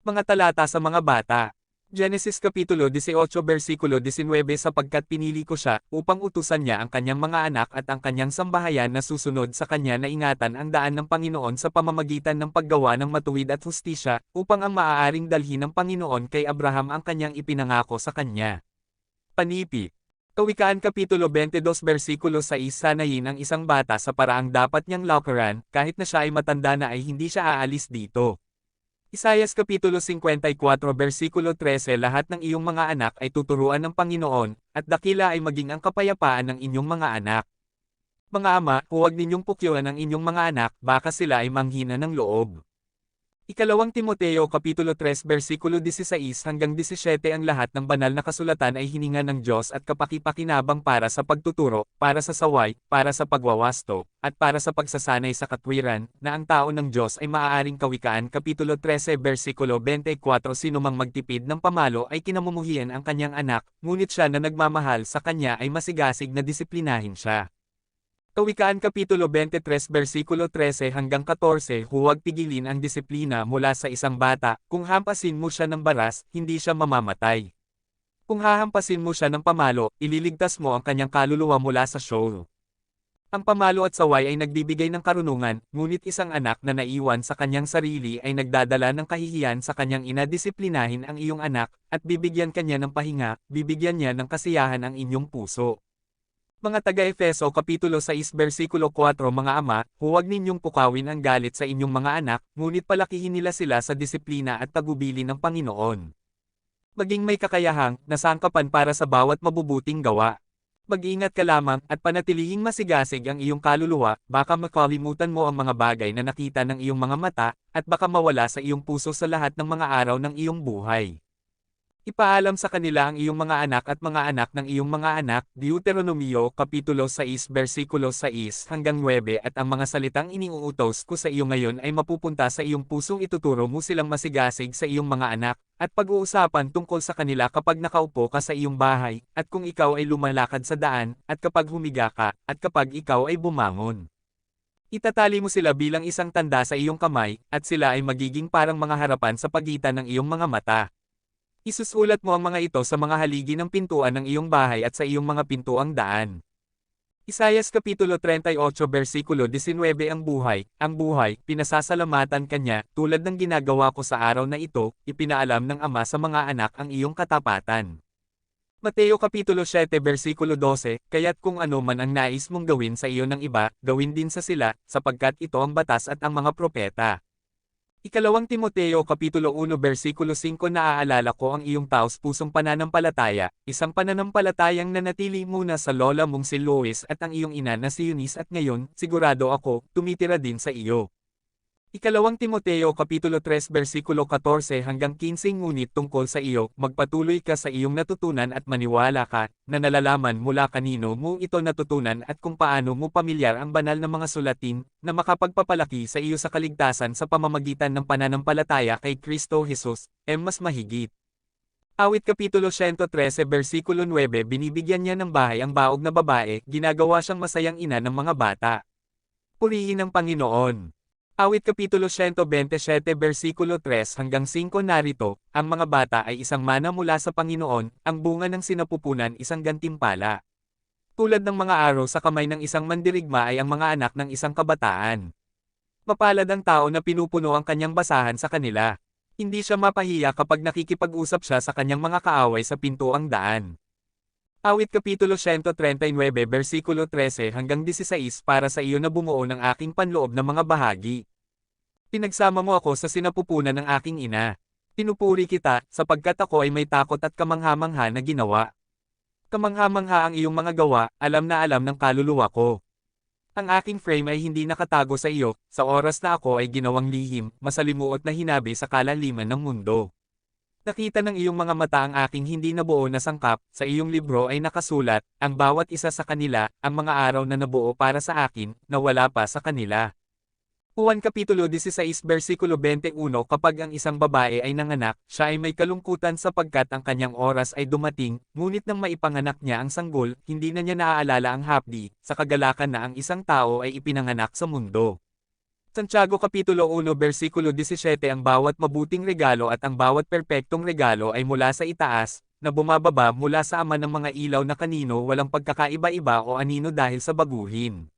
Mga talata sa mga bata. Genesis Kapitulo 18 versikulo 19 sapagkat pinili ko siya, upang utusan niya ang kanyang mga anak at ang kanyang sambahayan na susunod sa kanya na ingatan ang daan ng Panginoon sa pamamagitan ng paggawa ng matuwid at hustisya, upang ang maaaring dalhin ng Panginoon kay Abraham ang kanyang ipinangako sa kanya. Panipi. Kawikaan Kapitulo 22 versikulo 6 sanayin ang isang bata sa paraang dapat niyang laukaran, kahit na siya ay matanda na ay hindi siya aalis dito. Isayas Kapitulo 54 versikulo 13 lahat ng iyong mga anak ay tuturuan ng Panginoon, at dakila ay maging ang kapayapaan ng inyong mga anak. Mga ama, huwag ninyong pukyuan ang inyong mga anak, baka sila ay manghina ng loob. Ikalawang Timoteo Kapitulo 3 versikulo 16 hanggang 17 ang lahat ng banal na kasulatan ay hininga ng Diyos at kapaki-pakinabang para sa pagtuturo, para sa saway, para sa pagwawasto, at para sa pagsasanay sa katwiran, na ang tao ng Diyos ay maaaring kawikaan Kapitulo 13 versikulo 24 sinumang magtipid ng pamalo ay kinamumuhian ang kanyang anak, ngunit siya na nagmamahal sa kanya ay masigasig na disiplinahin siya. Kawikaan Kapitulo 23 versikulo 13 hanggang 14 huwag pigilin ang disiplina mula sa isang bata, kung hampasin mo siya ng baras, hindi siya mamamatay. Kung hahampasin mo siya ng pamalo, ililigtas mo ang kanyang kaluluwa mula sa Sheol. Ang pamalo at saway ay nagbibigay ng karunungan, ngunit isang anak na naiwan sa kanyang sarili ay nagdadala ng kahihiyan sa kanyang ina. Disiplinahin ang iyong anak, at bibigyan kanya ng pahinga, bibigyan niya ng kasiyahan ang inyong puso. Mga taga-Efeso Kapitulo 6 versikulo 4 Mga ama, huwag ninyong pukawin ang galit sa inyong mga anak, ngunit palakihin nila sila sa disiplina at tagubilin ng Panginoon. Maging may kakayahang, nasangkapan para sa bawat mabubuting gawa. Mag-ingat ka lamang, at panatilihing masigasig ang iyong kaluluwa, baka makalimutan mo ang mga bagay na nakita ng iyong mga mata, at baka mawala sa iyong puso sa lahat ng mga araw ng iyong buhay. Ipaalam sa kanila ang iyong mga anak at mga anak ng iyong mga anak, Deuteronomio Kapitulo 6 versikulo 6 hanggang 9 at ang mga salitang iniuutos ko sa iyo ngayon ay mapupunta sa iyong pusong ituturo mo silang masigasig sa iyong mga anak, at pag-uusapan tungkol sa kanila kapag nakaupo ka sa iyong bahay, at kung ikaw ay lumalakad sa daan, at kapag humiga ka, at kapag ikaw ay bumangon. Itatali mo sila bilang isang tanda sa iyong kamay, at sila ay magiging parang mga harapan sa pagitan ng iyong mga mata. Isusulat mo ang mga ito sa mga haligi ng pintuan ng iyong bahay at sa iyong mga pintuang daan. Isayas Kapitulo 38 versikulo 19 ang buhay, pinasasalamatan kanya, tulad ng ginagawa ko sa araw na ito, ipinaalam ng Ama sa mga anak ang iyong katapatan. Mateo Kapitulo 7 versikulo 12, kaya't kung ano man ang nais mong gawin sa iyo ng iba, gawin din sa sila, sapagkat ito ang batas at ang mga propeta. Ikalawang Timoteo Kapitulo 1 versikulo 5 naaalala ko ang iyong taos-pusong pananampalataya, isang pananampalatayang nanatili muna sa lola mong si Lois at ang iyong ina na si Eunice at ngayon, sigurado ako, tumitira din sa iyo. Ikalawang Timoteo Kapitulo 3 versikulo 14 hanggang 15 ngunit tungkol sa iyo, magpatuloy ka sa iyong natutunan at maniwala ka, na nalalaman mula kanino mo ito natutunan at kung paano mo pamilyar ang banal na mga sulatin, na makapagpapalaki sa iyo sa kaligtasan sa pamamagitan ng pananampalataya kay Kristo Jesus, mas mahigit. Awit Kapitulo 113 versikulo 9 binibigyan niya ng bahay ang baog na babae, ginagawa siyang masayang ina ng mga bata. Purihin ang Panginoon. Awit Kapitulo 127 versikulo 3 hanggang 5 narito, ang mga bata ay isang mana mula sa Panginoon, ang bunga ng sinapupunan isang gantimpala. Tulad ng mga araw sa kamay ng isang mandirigma ay ang mga anak ng isang kabataan. Mapalad ang tao na pinupuno ang kanyang basahan sa kanila. Hindi siya mapahiya kapag nakikipag-usap siya sa kanyang mga kaaway sa pintuang daan. Awit Kapitulo 139 versikulo 13 hanggang 16 para sa iyo na bumuo ng aking panloob na mga bahagi. Pinagsama mo ako sa sinapupunan ng aking ina. Pinupuri kita, sapagkat ako ay may takot at kamangha-mangha na ginawa. Kamangha-mangha ang iyong mga gawa, alam na alam ng kaluluwa ko. Ang aking frame ay hindi nakatago sa iyo, sa oras na ako ay ginawang lihim, masalimuot na hinabi sa kalaliman ng mundo. Nakita ng iyong mga mata ang aking hindi nabuo na sangkap, sa iyong libro ay nakasulat, ang bawat isa sa kanila, ang mga araw na nabuo para sa akin, na wala pa sa kanila. Juan Kapitulo 16 versikulo 21 kapag ang isang babae ay nanganak, siya ay may kalungkutan sapagkat ang kanyang oras ay dumating, ngunit nang maipanganak niya ang sanggol, hindi na niya naaalala ang hapdi, sa kagalakan na ang isang tao ay ipinanganak sa mundo. Santiago Kapitulo 1 Versikulo 17 Ang bawat mabuting regalo at ang bawat perpektong regalo ay mula sa itaas, na bumababa mula sa Ama ng mga ilaw na kanino walang pagkakaiba-iba o anino dahil sa baguhin.